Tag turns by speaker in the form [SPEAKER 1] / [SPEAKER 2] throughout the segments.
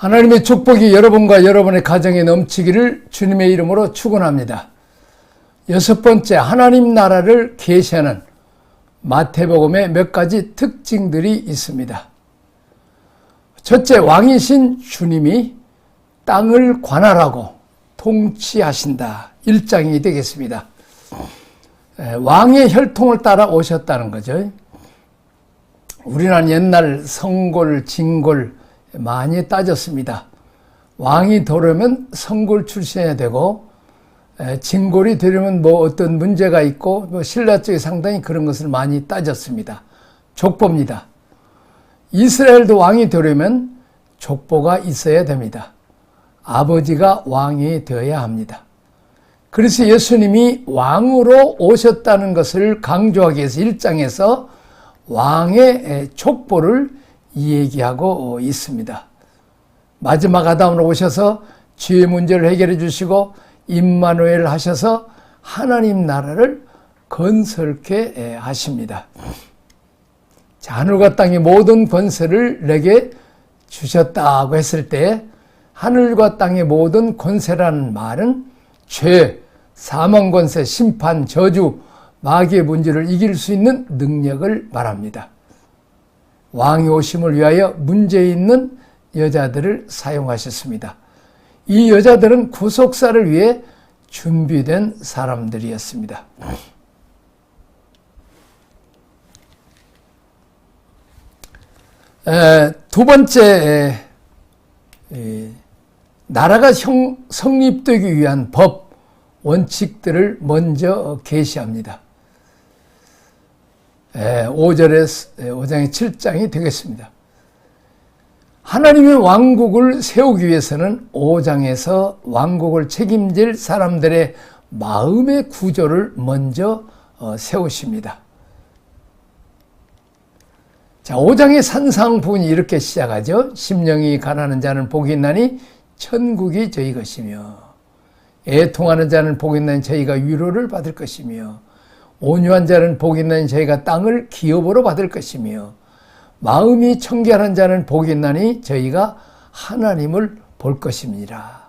[SPEAKER 1] 하나님의 축복이 여러분과 여러분의 가정에 넘치기를 주님의 이름으로 축원합니다. 여섯 번째, 하나님 나라를 계시하는 마태복음의 몇 가지 특징들이 있습니다. 첫째, 왕이신 주님이 땅을 관할하고 통치하신다. 1장이 되겠습니다. 왕의 혈통을 따라 오셨다는 거죠. 우리는 옛날 성골, 진골 많이 따졌습니다. 왕이 되려면 성골 출신이 되고 진골이 되려면 뭐 어떤 문제가 있고 뭐 신라 쪽에 상당히 그런 것을 많이 따졌습니다. 족보입니다. 이스라엘도 왕이 되려면 족보가 있어야 됩니다. 아버지가 왕이 되어야 합니다. 그래서 예수님이 왕으로 오셨다는 것을 강조하기 위해서 1장에서 왕의 족보를 얘기하고 있습니다. 마지막 아담으로 오셔서 죄의 문제를 해결해 주시고 임마누엘 하셔서 하나님 나라를 건설케 하십니다. 자, 하늘과 땅의 모든 권세를 내게 주셨다고 했을 때 하늘과 땅의 모든 권세라는 말은 죄, 사망 권세, 심판, 저주, 마귀의 문제를 이길 수 있는 능력을 말합니다. 왕이 오심을 위하여 문제 있는 여자들을 사용하셨습니다. 이 여자들은 구속사를 위해 준비된 사람들이었습니다. 두 번째, 나라가 성립되기 위한 법, 원칙들을 먼저 계시합니다. 5장의 7장이 되겠습니다. 하나님의 왕국을 세우기 위해서는 5장에서 왕국을 책임질 사람들의 마음의 구조를 먼저 세우십니다. 자, 5장의 산상 부분이 이렇게 시작하죠. 심령이 가난한 자는 복이 있나니 천국이 저희 것이며 애통하는 자는 복이 있나니 저희가 위로를 받을 것이며 온유한 자는 복이 있나니 저희가 땅을 기업으로 받을 것이며 마음이 청결한 자는 복이 있나니 저희가 하나님을 볼 것입니다.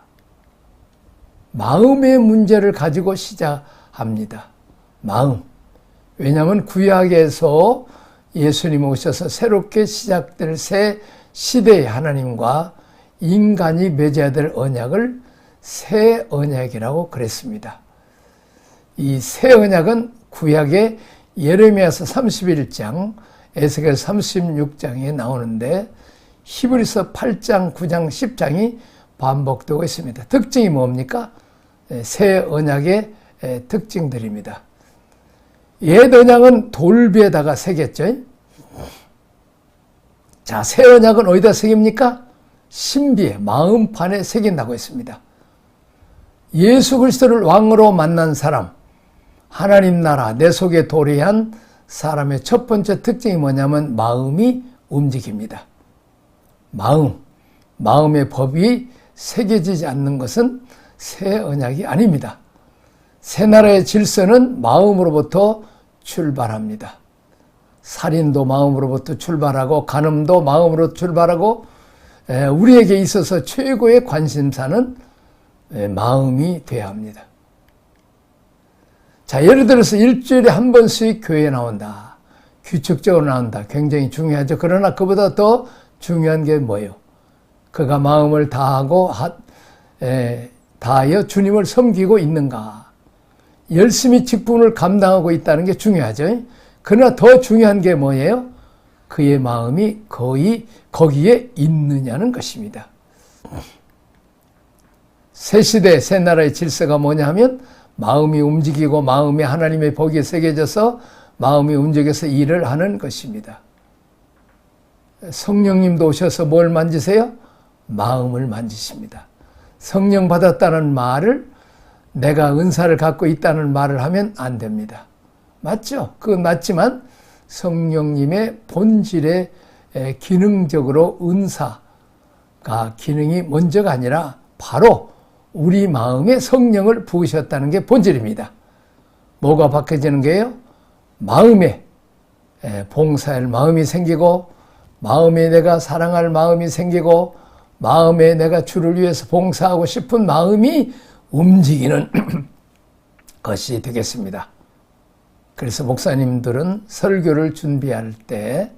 [SPEAKER 1] 마음의 문제를 가지고 시작합니다. 마음. 왜냐하면 구약에서 예수님 오셔서 새롭게 시작될 새 시대의 하나님과 인간이 맺어야 될 언약을 새 언약이라고 그랬습니다. 이 새 언약은 구약의 예레미야서 31장, 에스겔 36장에 나오는데 히브리서 8장, 9장, 10장이 반복되고 있습니다. 특징이 뭡니까? 새 언약의 특징들입니다. 옛 언약은 돌비에다가 새겼죠. 자, 새 언약은 어디다 새깁니까? 신비에, 마음판에 새긴다고 했습니다. 예수 그리스도를 왕으로 만난 사람, 하나님 나라, 내 속에 도래한 사람의 첫 번째 특징이 뭐냐면 마음이 움직입니다. 마음의 법이 새겨지지 않는 것은 새 언약이 아닙니다. 새 나라의 질서는 마음으로부터 출발합니다. 살인도 마음으로부터 출발하고 간음도 마음으로 출발하고 우리에게 있어서 최고의 관심사는 마음이 되어야 합니다. 자, 예를 들어서 일주일에 한 번씩 교회에 나온다. 규칙적으로 나온다. 굉장히 중요하죠. 그러나 그보다 더 중요한 게 뭐예요? 그가 마음을 다하여 주님을 섬기고 있는가? 열심히 직분을 감당하고 있다는 게 중요하죠. 그러나 더 중요한 게 뭐예요? 그의 마음이 거기에 있느냐는 것입니다. 새 시대, 새 나라의 질서가 뭐냐 하면 마음이 움직이고 마음이 하나님의 복이 새겨져서 마음이 움직여서 일을 하는 것입니다. 성령님도 오셔서 뭘 만지세요? 마음을 만지십니다. 성령 받았다는 말을 내가 은사를 갖고 있다는 말을 하면 안 됩니다. 맞죠? 그건 맞지만 성령님의 본질에 기능적으로 은사가 기능이 먼저가 아니라 바로 우리 마음에 성령을 부으셨다는 게 본질입니다. 뭐가 바뀌어지는 거예요? 마음에 봉사할 마음이 생기고 마음에 내가 사랑할 마음이 생기고 마음에 내가 주를 위해서 봉사하고 싶은 마음이 움직이는 것이 되겠습니다. 그래서 목사님들은 설교를 준비할 때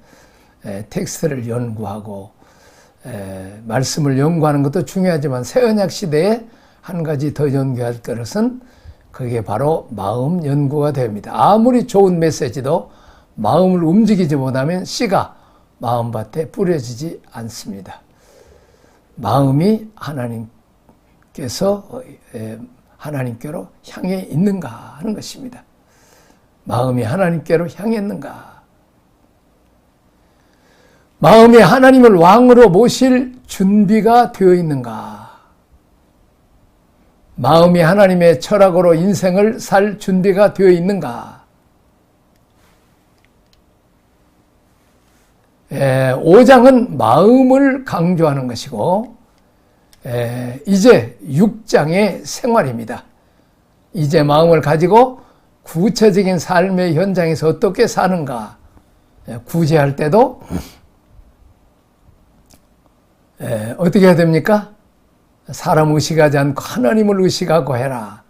[SPEAKER 1] 텍스트를 연구하고 말씀을 연구하는 것도 중요하지만 새언약 시대에 한 가지 더 연구할 것은 그게 바로 마음 연구가 됩니다. 아무리 좋은 메시지도 마음을 움직이지 못하면 씨가 마음밭에 뿌려지지 않습니다. 마음이 하나님께로 향해 있는가 하는 것입니다. 마음이 하나님께로 향했는가? 마음이 하나님을 왕으로 모실 준비가 되어 있는가? 마음이 하나님의 철학으로 인생을 살 준비가 되어 있는가? 5장은 마음을 강조하는 것이고 이제 6장의 생활입니다. 이제 마음을 가지고 구체적인 삶의 현장에서 어떻게 사는가 구제할 때도 어떻게 해야 됩니까? 사람 의식하지 않고 하나님을 의식하고 해라.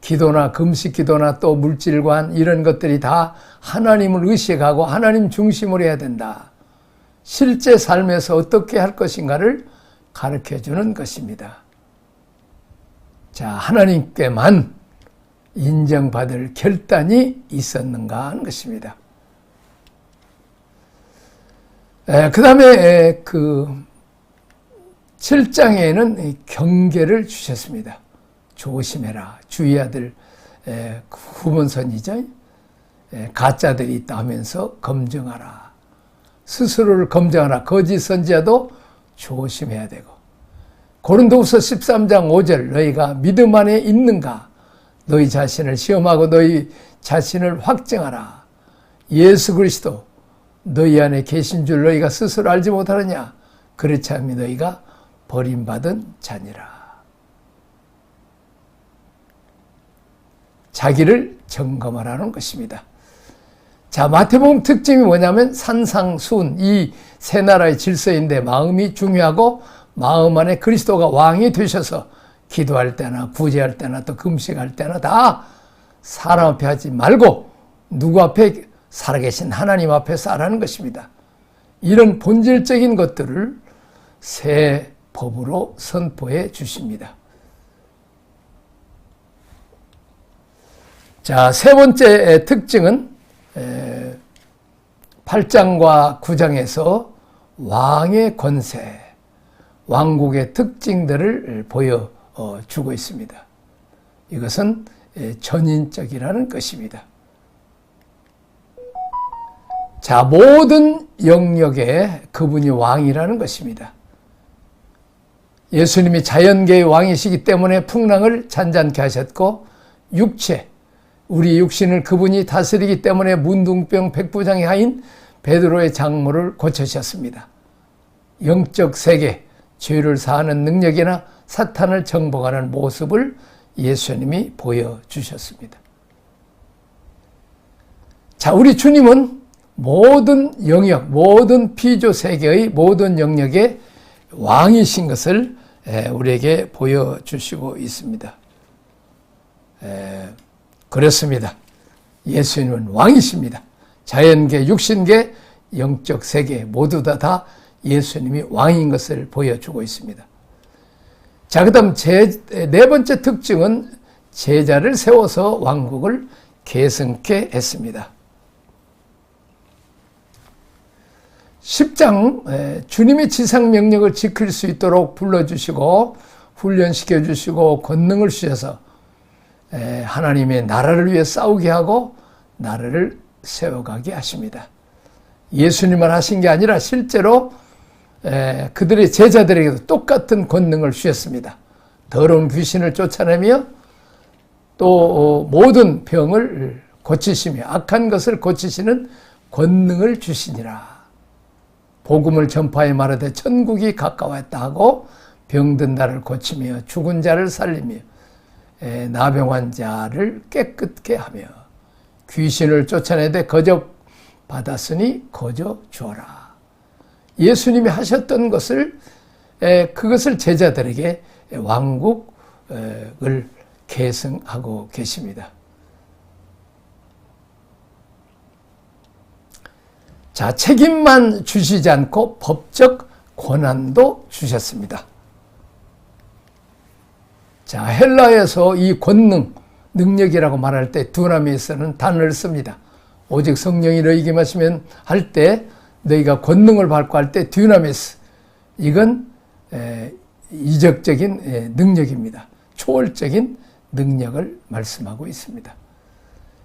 [SPEAKER 1] 기도나 금식 기도나 또 물질관 이런 것들이 다 하나님을 의식하고 하나님 중심으로 해야 된다. 실제 삶에서 어떻게 할 것인가를 가르쳐주는 것입니다. 자, 하나님께만 인정받을 결단이 있었는가 하는 것입니다. 그 다음에 7장에는 경계를 주셨습니다. 조심해라. 주의해야 될 후본선이죠. 가짜들이 있다 하면서 검증하라. 스스로를 검증하라. 거짓 선지자도 조심해야 되고. 고린도후서 13장 5절 너희가 믿음 안에 있는가? 너희 자신을 시험하고 너희 자신을 확증하라. 예수 그리스도 너희 안에 계신 줄 너희가 스스로 알지 못하느냐? 그렇지 않으면 너희가 버림받은 자니라. 자기를 점검하라는 것입니다. 자, 마태복음 특징이 뭐냐면 산상수훈, 이 세 나라의 질서인데 마음이 중요하고 마음 안에 그리스도가 왕이 되셔서 기도할 때나 구제할 때나 또 금식할 때나 다 사람 앞에 하지 말고 누구 앞에 살아계신 하나님 앞에서 하라는 것입니다. 이런 본질적인 것들을 새 법으로 선포해 주십니다. 자, 세 번째 특징은 8장과 9장에서 왕의 권세, 왕국의 특징들을 보여주고 있습니다. 이것은 전인적이라는 것입니다. 자, 모든 영역에 그분이 왕이라는 것입니다. 예수님이 자연계의 왕이시기 때문에 풍랑을 잔잔케 하셨고 육체, 우리 육신을 그분이 다스리기 때문에 문둥병 백부장의 하인 베드로의 장모를 고쳐주셨습니다. 영적 세계, 죄를 사하는 능력이나 사탄을 정복하는 모습을 예수님이 보여주셨습니다. 자, 우리 주님은 모든 영역, 모든 피조 세계의 모든 영역의 왕이신 것을 우리에게 보여주시고 있습니다. 그렇습니다. 예수님은 왕이십니다. 자연계, 육신계, 영적 세계 모두 다 예수님이 왕인 것을 보여주고 있습니다. 자, 그 다음 네 번째 특징은 제자를 세워서 왕국을 계승케 했습니다. 10장 주님의 지상 명령을 지킬 수 있도록 불러주시고 훈련시켜 주시고 권능을 주셔서 하나님의 나라를 위해 싸우게 하고 나라를 세워가게 하십니다. 예수님만 하신 게 아니라 실제로 그들의 제자들에게도 똑같은 권능을 주셨습니다. 더러운 귀신을 쫓아내며 또 모든 병을 고치시며 악한 것을 고치시는 권능을 주시니라. 복음을 전파해 말하되 천국이 가까웠다 하고 병든 자를 고치며 죽은 자를 살리며 나병한 자를 깨끗게 하며 귀신을 쫓아내되 거저 받았으니 거저 주어라. 예수님이 하셨던 것을 그것을 제자들에게 왕국을 계승하고 계십니다. 자, 책임만 주시지 않고 법적 권한도 주셨습니다. 자, 헬라에서 이 권능, 능력이라고 말할 때 두나미스는 단어를 씁니다. 오직 성령이 너희에게 임하시면 할 때 너희가 권능을 받고 할 때 듀나미스, 이건 이적적인 능력입니다. 초월적인 능력을 말씀하고 있습니다.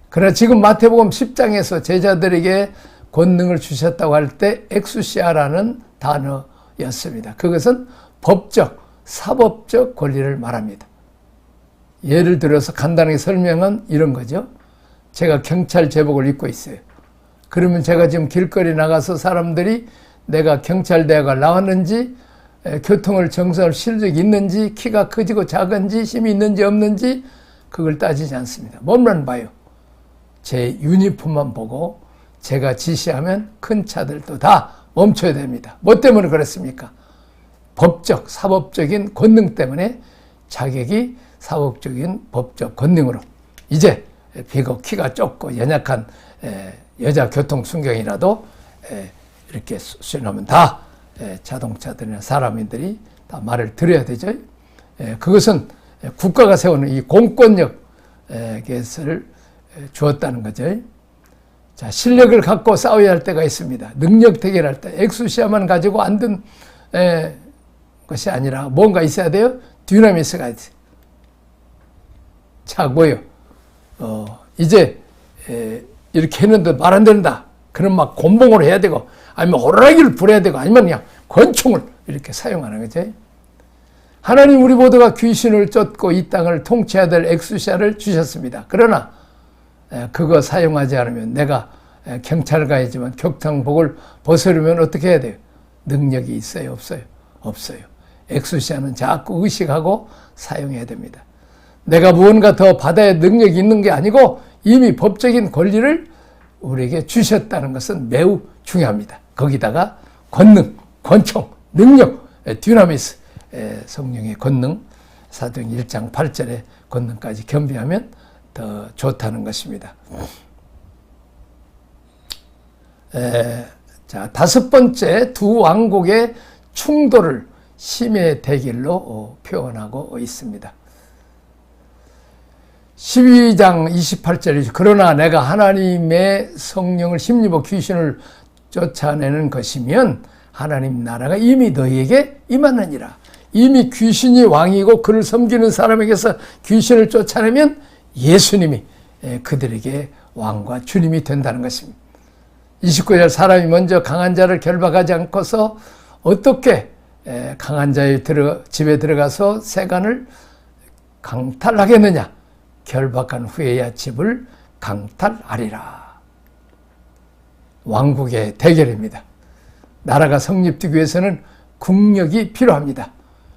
[SPEAKER 1] 그러나 지금 마태복음 10장에서 제자들에게 권능을 주셨다고 할 때 엑수시아라는 단어였습니다. 그것은 법적, 사법적 권리를 말합니다. 예를 들어서 간단하게 설명은 이런 거죠. 제가 경찰 제복을 입고 있어요. 그러면 제가 지금 길거리 나가서 사람들이 내가 경찰대학을 나왔는지, 교통을 정상을 실 적이 있는지, 키가 크지고 작은지, 힘이 있는지 없는지 그걸 따지지 않습니다. 몸만 봐요. 제 유니폼만 보고 제가 지시하면 큰 차들도 다 멈춰야 됩니다. 뭐 때문에 그렇습니까? 법적, 사법적인 권능 때문에 자격이 사법적인 법적 권능으로 이제 비록 키가 좁고 연약한 여자 교통순경이라도 이렇게 수신하면 다 자동차들이나 사람들이 다 말을 들어야 되죠. 그것은 국가가 세우는 이 공권력을 주었다는 거죠. 자, 실력을 갖고 싸워야 할 때가 있습니다. 능력 대결할 때 엑수시아만 가지고 안 된 것이 아니라 뭔가 있어야 돼요. 듀나미스가 있어요. 자, 뭐요? 이제 이렇게 했는데 말 안 된다. 그럼 막 곤봉을 해야 되고, 아니면 호루라기를 불어야 되고, 아니면 그냥 권총을 이렇게 사용하는 거죠. 하나님 우리 모두가 귀신을 쫓고 이 땅을 통치해야 될 엑수시아를 주셨습니다. 그러나 그거 사용하지 않으면 내가 경찰관이지만 격탕복을 벗으려면 어떻게 해야 돼요? 능력이 있어요? 없어요? 없어요. 엑수시아는 자꾸 의식하고 사용해야 됩니다. 내가 무언가 더 받아야 능력이 있는 게 아니고 이미 법적인 권리를 우리에게 주셨다는 것은 매우 중요합니다. 거기다가 권능, 권총, 능력, 듀나미스, 성령의 권능, 사도행 1장 8절의 권능까지 겸비하면 더 좋다는 것입니다. 자, 다섯 번째, 두 왕국의 충돌을 심의 대결로 표현하고 있습니다. 12장 28절이죠. 그러나 내가 하나님의 성령을 힘입어 귀신을 쫓아내는 것이면 하나님 나라가 이미 너희에게 임하느니라. 이미 귀신이 왕이고 그를 섬기는 사람에게서 귀신을 쫓아내면 예수님이 그들에게 왕과 주님이 된다는 것입니다. 29절 사람이 먼저 강한 자를 결박하지 않고서 어떻게 강한 자의 집에 들어가서 세간을 강탈하겠느냐. 결박한 후에야 집을 강탈하리라. 왕국의 대결입니다. 나라가 성립되기 위해서는 국력이 필요합니다.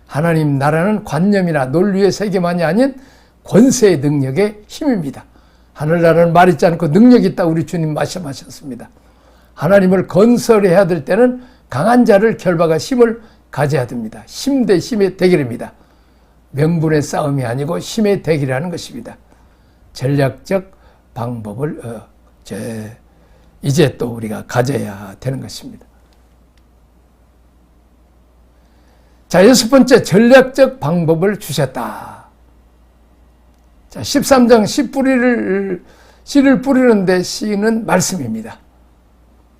[SPEAKER 1] 하나님 나라는 관념이나 논리의 세계만이 아닌 권세의 능력의 힘입니다. 하늘나라는 말 있지 않고 능력이 있다 우리 주님 말씀하셨습니다. 하나님을 건설해야 될 때는 강한 자를 결박할 힘을 가져야 됩니다. 힘 대 힘의 대결입니다. 명분의 싸움이 아니고 힘의 대결이라는 것입니다. 전략적 방법을 이제 또 우리가 가져야 되는 것입니다. 자, 여섯 번째, 전략적 방법을 주셨다. 자, 13장 씨를 뿌리는데 씨는 말씀입니다.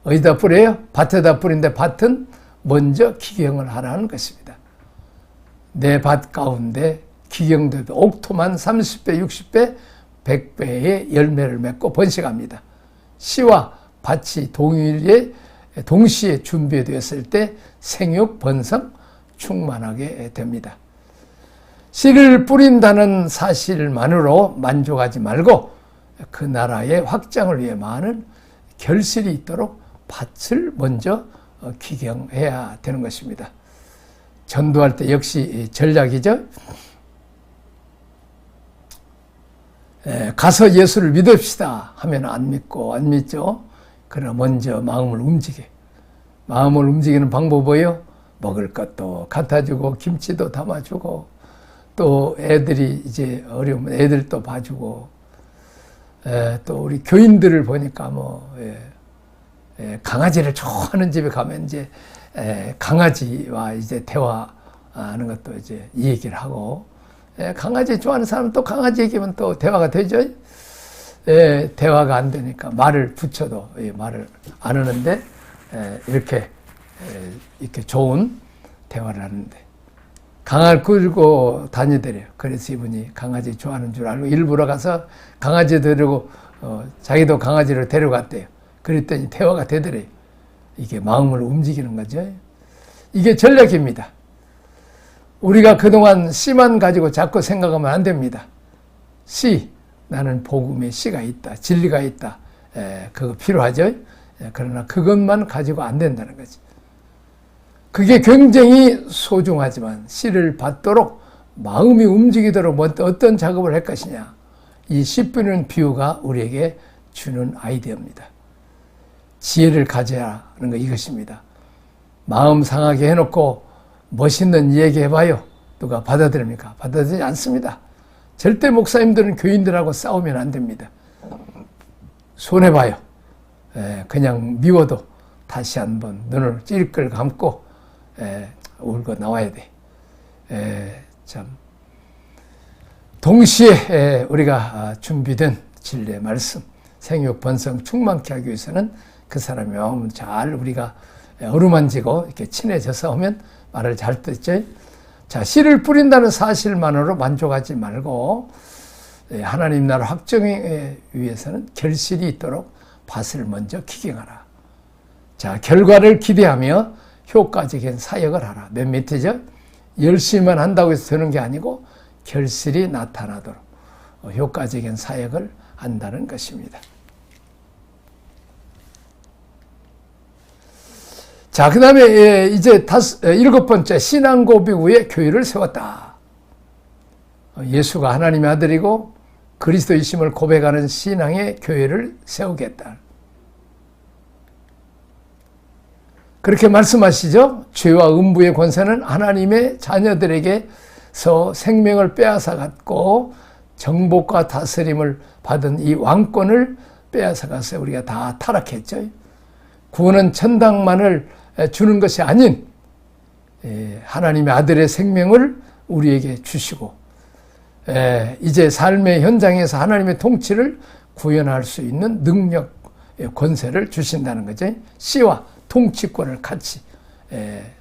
[SPEAKER 1] 어디다 뿌려요? 밭에다 뿌리는데 밭은 먼저 기경을 하라는 것입니다. 내 밭 가운데 기경도 옥토만 30배, 60배, 100배의 열매를 맺고 번식합니다. 씨와 밭이 동시에 준비되었을 때 생육, 번성, 충만하게 됩니다. 씨를 뿌린다는 사실만으로 만족하지 말고 그 나라의 확장을 위해 많은 결실이 있도록 밭을 먼저 기경해야 되는 것입니다. 전도할 때 역시 전략이죠. 가서 예수를 믿읍시다 하면 안 믿고 안 믿죠. 그러나 먼저 마음을 움직이는 방법은 뭐예요? 먹을 것도 갖다 주고 김치도 담아 주고 또 애들이 이제 어려우면 애들도 봐주고 또 우리 교인들을 보니까 강아지를 좋아하는 집에 가면 이제 강아지와 이제 대화하는 것도 이제 이 얘기를 하고 강아지 좋아하는 사람은 또 강아지 얘기면 또 대화가 되죠. 대화가 안 되니까 말을 붙여도 말을 안 하는데 이렇게 좋은 대화를 하는데 강아지를 끌고 다니더래요. 그래서 이분이 강아지 좋아하는 줄 알고 일부러 가서 강아지 데리고 자기도 강아지를 데려갔대요. 그랬더니 대화가 되더래요. 이게 마음을 움직이는 거죠. 이게 전략입니다. 우리가 그동안 씨만 가지고 자꾸 생각하면 안 됩니다. 씨, 나는 복음의 씨가 있다. 진리가 있다. 그거 필요하죠. 그러나 그것만 가지고 안 된다는 거지. 그게 굉장히 소중하지만 씨를 받도록 마음이 움직이도록 어떤 작업을 할 것이냐. 이 씨 뿌리는 비유가 우리에게 주는 아이디어입니다. 지혜를 가져야 하는 거 이것입니다. 마음 상하게 해놓고 멋있는 얘기 해봐요. 누가 받아들입니까? 받아들이지 않습니다. 절대 목사님들은 교인들하고 싸우면 안 됩니다. 손해봐요. 그냥 미워도 다시 한번 눈을 찔끔 감고 울고 나와야 돼. 참 동시에 우리가 준비된 진리의 말씀, 생육 번성 충만케 하기 위해서는 그 사람이 마음을 잘 우리가 어루만지고 이렇게 친해져서 하면 말을 잘 듣죠. 자, 씨를 뿌린다는 사실만으로 만족하지 말고 하나님 나라 확정에 위해서는 결실이 있도록 밭을 먼저 기경하라. 자, 결과를 기대하며 효과적인 사역을 하라. 맨 밑에죠. 열심히만 한다고 해서 되는 게 아니고 결실이 나타나도록 효과적인 사역을 한다는 것입니다. 자, 그 다음에 이제 일곱 번째, 신앙 고백 후에 교회를 세웠다. 예수가 하나님의 아들이고 그리스도이심을 고백하는 신앙의 교회를 세우겠다. 그렇게 말씀하시죠. 죄와 음부의 권세는 하나님의 자녀들에게서 생명을 빼앗아 갔고 정복과 다스림을 받은 이 왕권을 빼앗아 가서 우리가 다 타락했죠. 구원은 천당만을 주는 것이 아닌 하나님의 아들의 생명을 우리에게 주시고 이제 삶의 현장에서 하나님의 통치를 구현할 수 있는 능력, 권세를 주신다는 거죠. 씨와 통치권을 같이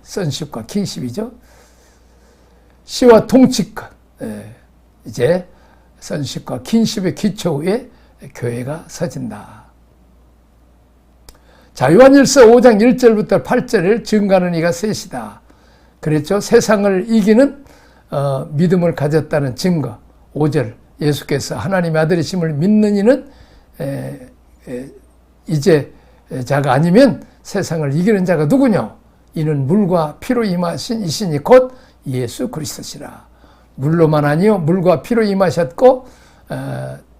[SPEAKER 1] 선십과 킹십이죠. 씨와 통치권, 이제 선십과 킹십의 기초 위에 교회가 서진다. 자, 요한일서 5장 1절부터 8절을 증거하는 이가 셋이다. 그랬죠. 세상을 이기는 믿음을 가졌다는 증거. 5절, 예수께서 하나님의 아들이심을 믿는 이는 이제 자가 아니면 세상을 이기는 자가 누구냐? 이는 물과 피로 임하신 이신이 곧 예수 그리스도시라. 물로만 아니요 물과 피로 임하셨고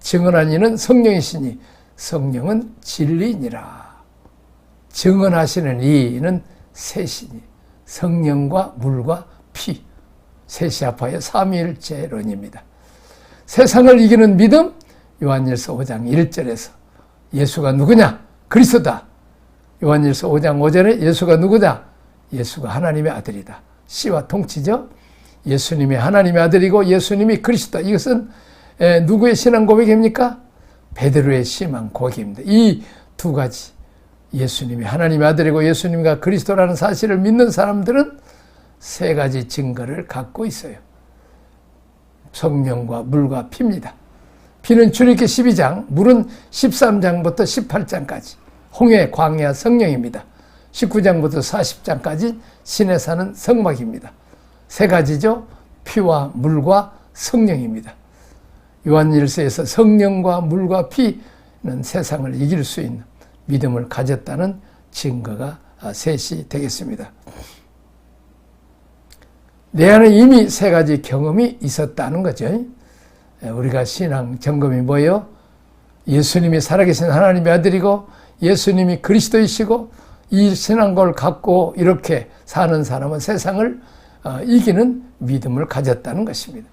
[SPEAKER 1] 증언한 이는 성령이시니 성령은 진리니라. 증언하시는 이는 셋이니 성령과 물과 피, 셋이 합하여 삼위일체론입니다. 세상을 이기는 믿음, 요한일서 5장 1절에서 예수가 누구냐? 그리스도다. 요한일서 5장 5절에 예수가 누구냐? 예수가 하나님의 아들이다. 씨와 통치죠. 예수님이 하나님의 아들이고 예수님이 그리스도다. 이것은 누구의 신앙 고백입니까? 베드로의 신앙 고백입니다. 이 두 가지, 예수님이 하나님의 아들이고 예수님과 그리스도라는 사실을 믿는 사람들은 세 가지 증거를 갖고 있어요. 성령과 물과 피입니다. 피는 출애굽기 12장, 물은 13장부터 18장까지 홍해, 광야, 성령입니다. 19장부터 40장까지 신에 사는 성막입니다. 세 가지죠. 피와 물과 성령입니다. 요한일서에서 성령과 물과 피는 세상을 이길 수 있는 믿음을 가졌다는 증거가 셋이 되겠습니다. 내 안에 이미 세 가지 경험이 있었다는 거죠. 우리가 신앙 점검이 뭐예요? 예수님이 살아계신 하나님의 아들이고 예수님이 그리스도이시고 이 신앙을 갖고 이렇게 사는 사람은 세상을 이기는 믿음을 가졌다는 것입니다.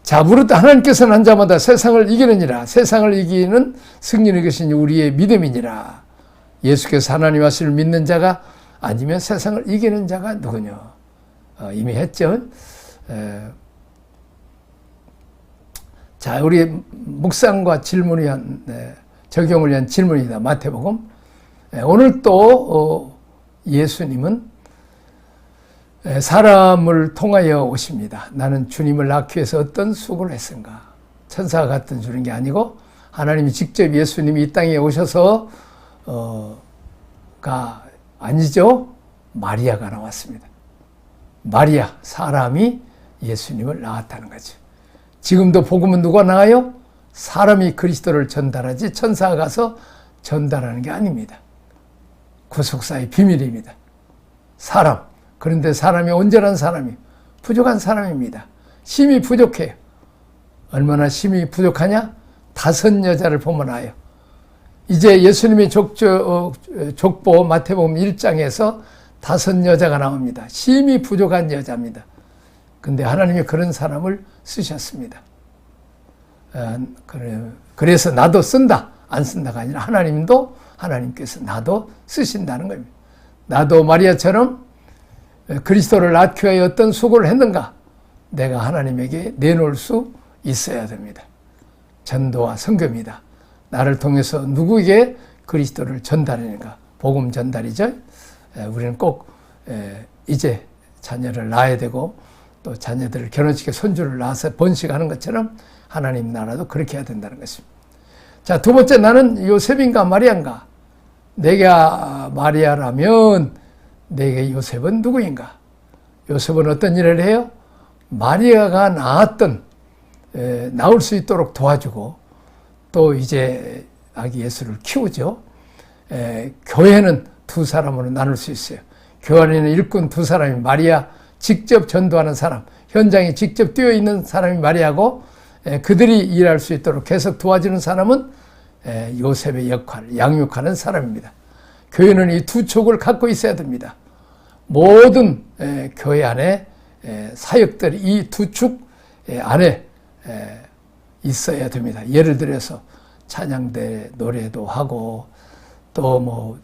[SPEAKER 1] 자, 무릇 하나님께서는 한 자마다 세상을 이기느니라. 세상을 이기는 승리는 것이니 우리의 믿음이니라. 예수께서 하나님 하심을 믿는 자가 아니면 세상을 이기는 자가 누구냐. 이미 했죠. 자, 우리 묵상과 질문을 위한, 적용을 위한 질문이다. 마태복음. 오늘 또 예수님은 사람을 통하여 오십니다. 나는 주님을 낳기 위해서 어떤 수고를 했은가. 천사가 같은 주는 게 아니고 하나님이 직접 예수님이 이 땅에 오셔서 가 아니죠. 마리아가 나왔습니다. 마리아, 사람이 예수님을 낳았다는 거죠. 지금도 복음은 누가 나와요? 사람이 그리스도를 전달하지 천사가 가서 전달하는 게 아닙니다. 구속사의 비밀입니다. 사람. 그런데 사람이 온전한 사람이 부족한 사람입니다. 심히 부족해요. 얼마나 심히 부족하냐? 5 여자를 보면 아요. 이제 예수님의 족보 마태복음 1장에서 5 여자가 나옵니다. 심히 부족한 여자입니다. 근데 하나님이 그런 사람을 쓰셨습니다. 그래서 나도 쓴다. 안 쓴다가 아니라 하나님께서 나도 쓰신다는 겁니다. 나도 마리아처럼 그리스도를 낳기 위하여 어떤 수고를 했는가? 내가 하나님에게 내놓을 수 있어야 됩니다. 전도와 선교입니다. 나를 통해서 누구에게 그리스도를 전달하는가? 복음 전달이죠. 우리는 꼭 이제 자녀를 낳아야 되고 또 자녀들을 결혼시켜 손주를 낳아서 번식하는 것처럼 하나님 나라도 그렇게 해야 된다는 것입니다. 자, 두 번째, 나는 요셉인가 마리아인가? 내가 마리아라면 내게 요셉은 누구인가? 요셉은 어떤 일을 해요? 마리아가 낳을 수 있도록 도와주고 또 이제 아기 예수를 키우죠. 교회는 2 사람으로 나눌 수 있어요. 교회 안에는 일꾼 2 사람이 마리아 직접 전도하는 사람, 현장에 직접 뛰어 있는 사람이 마리아고 그들이 일할 수 있도록 계속 도와주는 사람은 요셉의 역할, 양육하는 사람입니다. 교회는 이 2 촉을 갖고 있어야 됩니다. 모든 교회 안에 사역들이 이 2 축 안에 있어야 됩니다. 예를 들어서 찬양대 노래도 하고 또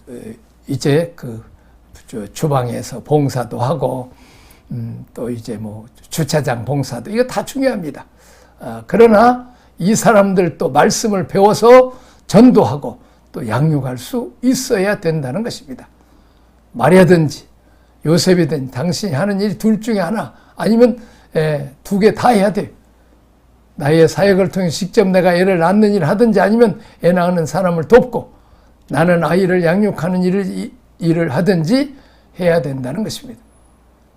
[SPEAKER 1] 이제 그 주방에서 봉사도 하고 또 이제 주차장 봉사도 이거 다 중요합니다. 그러나 이 사람들도 말씀을 배워서 전도하고 또 양육할 수 있어야 된다는 것입니다. 마리아든지 요셉이든지 당신이 하는 일이 둘 중에 하나 아니면 2개 다 해야 돼요. 나의 사역을 통해 직접 내가 애를 낳는 일을 하든지 아니면 애 낳는 사람을 돕고 나는 아이를 양육하는 일을 하든지 해야 된다는 것입니다.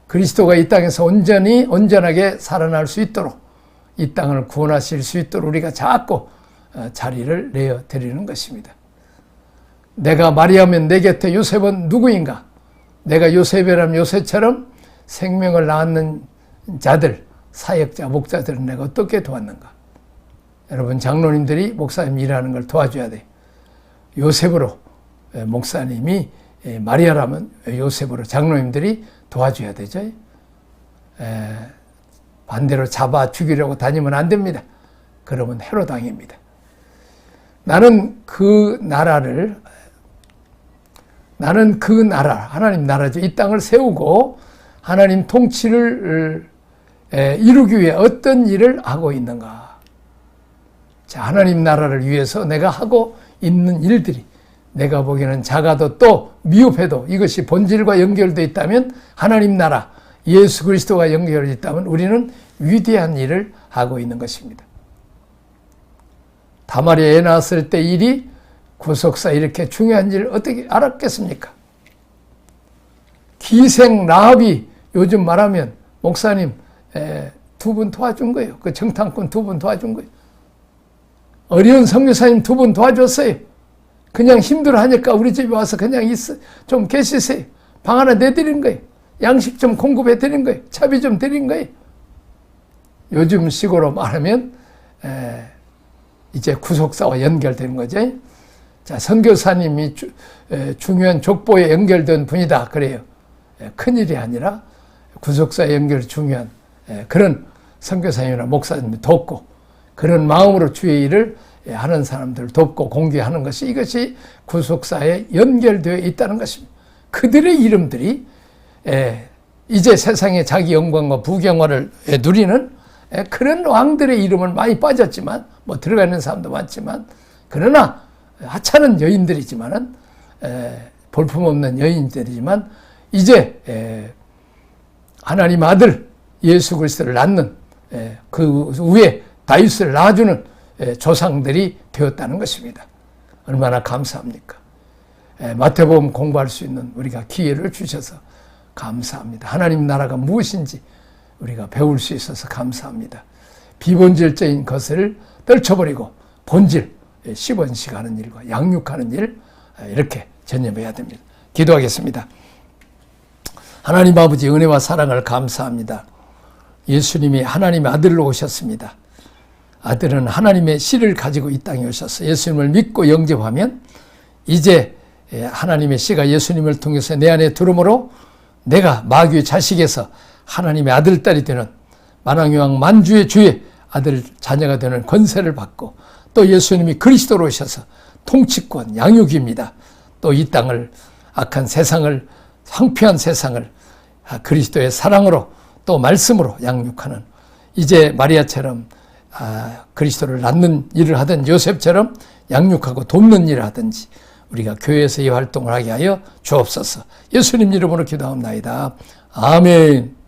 [SPEAKER 1] 그리스도가 이 땅에서 온전하게 살아날 수 있도록 이 땅을 구원하실 수 있도록 우리가 자꾸 자리를 내어드리는 것입니다. 내가 마리아면 내 곁에 요셉은 누구인가? 내가 요셉이라면 요셉처럼 생명을 낳는 자들, 사역자, 목자들은 내가 어떻게 도왔는가? 여러분, 장로님들이 목사님 일하는 걸 도와줘야 돼요. 요셉으로 목사님이 마리아라면 요셉으로 장로님들이 도와줘야 되죠. 반대로 잡아 죽이려고 다니면 안 됩니다. 그러면 헤로당입니다. 나는 그 나라, 하나님 나라죠. 이 땅을 세우고 하나님 통치를 이루기 위해 어떤 일을 하고 있는가. 자, 하나님 나라를 위해서 내가 하고 있는 일들이 내가 보기에는 작아도 또 미흡해도 이것이 본질과 연결되어 있다면 하나님 나라, 예수 그리스도가 연결되어 있다면 우리는 위대한 일을 하고 있는 것입니다. 다말이 애 낳았을 때 일이 구속사 이렇게 중요한 일을 어떻게 알았겠습니까? 기생 라합이 요즘 말하면 목사님 2분 도와준 거예요. 그 정탐꾼 2분 도와준 거예요. 어려운 선교사님 2분 도와줬어요. 그냥 힘들어하니까 우리 집에 와서 그냥 좀 계시세요. 방 하나 내드린 거예요. 양식 좀 공급해 드린 거예요. 차비 좀 드린 거예요. 요즘 식으로 말하면 이제 구속사와 연결되는 거죠. 자, 선교사님이 중요한 족보에 연결된 분이다 그래요. 큰일이 아니라 구속사에 연결 중요한 그런 선교사님이나 목사님을 돕고 그런 마음으로 주의 일을 하는 사람들을 돕고 공개하는 것이 이것이 구속사에 연결되어 있다는 것입니다. 그들의 이름들이 이제 세상에 자기 영광과 부경화를 누리는 그런 왕들의 이름은 많이 빠졌지만 뭐 들어가 있는 사람도 많지만 그러나 하찮은 여인들이지만은 볼품없는 여인들이지만 이제 하나님 아들 예수 그리스도를 낳는 그 위에 다윗을 낳아주는 조상들이 되었다는 것입니다. 얼마나 감사합니까? 마태복음 공부할 수 있는 우리가 기회를 주셔서 감사합니다. 하나님 나라가 무엇인지 우리가 배울 수 있어서 감사합니다. 비본질적인 것을 떨쳐버리고 본질, 씹원식하는 일과 양육하는 일 이렇게 전념해야 됩니다. 기도하겠습니다. 하나님 아버지 은혜와 사랑을 감사합니다. 예수님이 하나님의 아들로 오셨습니다. 아들은 하나님의 씨를 가지고 이 땅에 오셔서 예수님을 믿고 영접하면 이제 하나님의 씨가 예수님을 통해서 내 안에 들어오므로 내가 마귀의 자식에서 하나님의 아들, 딸이 되는 만왕여왕 만주의 주의 아들, 자녀가 되는 권세를 받고 또 예수님이 그리스도로 오셔서 통치권, 양육입니다. 또 이 땅을 악한 세상을 황폐한 세상을 그리스도의 사랑으로 또 말씀으로 양육하는 이제 마리아처럼 그리스도를 낳는 일을 하든 요셉처럼 양육하고 돕는 일을 하든지 우리가 교회에서 이 활동을 하게 하여 주옵소서. 예수님 이름으로 기도합니다. 아멘.